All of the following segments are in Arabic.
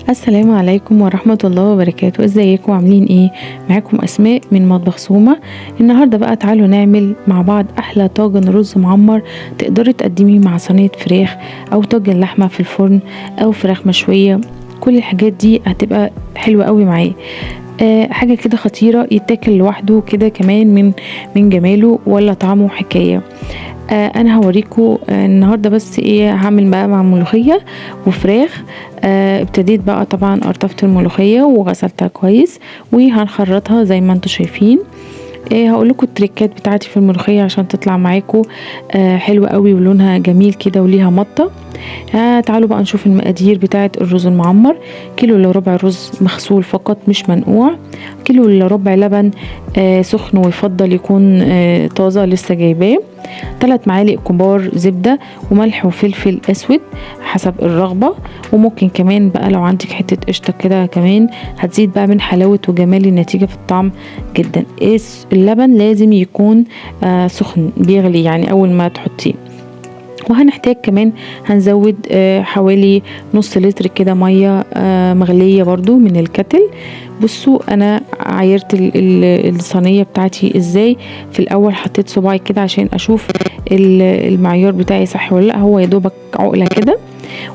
السلام عليكم ورحمة الله وبركاته. ازيكم عاملين ايه؟ معاكم اسماء من مطبخ سومة. النهاردة بقى تعالوا نعمل مع بعض احلى طاجن رز معمر تقدري تقدميه مع صينية فراخ او طاجن لحمة في الفرن او فراخ مشوية. كل الحاجات دي هتبقى حلوة قوي معاه. حاجة كده خطيرة، يتاكل لوحده كده كمان من جماله ولا طعمه حكاية. انا هوريكم النهارده بس ايه هعمل بقى مع ملوخيه وفراخ. ابتديت بقى طبعا ارطفت الملوخيه وغسلتها كويس وهنخرطها زي ما انتم شايفين. هقول لكم التريكات بتاعتي في الملوخيه عشان تطلع معاكم حلوه قوي ولونها جميل كده وليها مطه. تعالوا بقى نشوف المقادير بتاعه الرز المعمر. كيلو الا ربع رز مغسول فقط مش منقوع، كيلو الا ربع لبن سخن ويفضل يكون طازه لسه جايباه، 3 معالق كبار زبده وملح وفلفل اسود حسب الرغبه، وممكن كمان بقى لو عندك حته قشطه كده كمان هتزيد بقى من حلاوه وجمال النتيجه في الطعم جدا. اللبن لازم يكون سخن بيغلي يعني اول ما تحطيه. وهنحتاج كمان هنزود حوالي نص لتر كده ميه مغليه برضو من الكتل. بصوا انا عايرت الصينيه بتاعتي ازاي. في الاول حطيت صباعي كده عشان اشوف المعيار بتاعي صح ولا لا، هو يا دوبك عقله كده.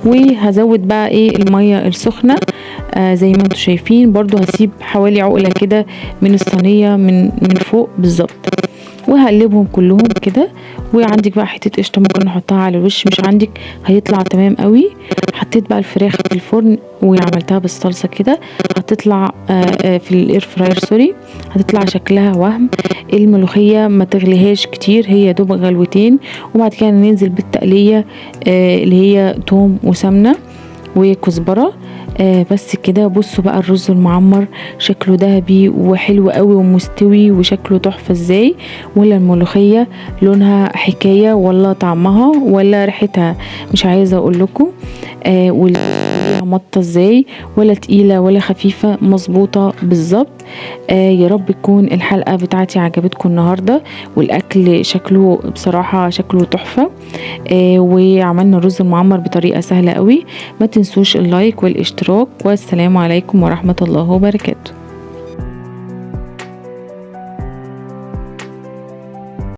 وهزود بقى ايه الميه السخنه زي ما انتم شايفين. برضو هسيب حوالي عقله كده من الصينيه من فوق بالظبط، وهقلبهم كلهم كده. وعندك بقى حته قشطه ممكن نحطها على الوش، مش عندك هيطلع تمام قوي. حطيت بقى الفراخ في الفرن وعملتها بالصلصه كده، هتطلع في الاير فراير سوري، هتطلع شكلها وهم. الملوخيه ما تغليهاش كتير، هي دوب غلوتين، وبعد كده ننزل بالتقليه اللي هي توم وسمنه وكزبره بس كده. بصوا بقى الرز المعمر شكله ذهبي وحلو قوي ومستوي وشكله تحفه ازاي، ولا الملوخيه لونها حكايه ولا طعمها ولا ريحتها مش عايزه اقول لكم وليها مطه ازاي، ولا تقيله ولا خفيفه، مظبوطه بالظبط. يا رب تكون الحلقه بتاعتي عجبتكم النهارده، والاكل شكله بصراحه شكله تحفه. وعملنا الرز المعمر بطريقه سهله قوي. ما تنسوش اللايك والاشتراك، والسلام عليكم ورحمه الله وبركاته.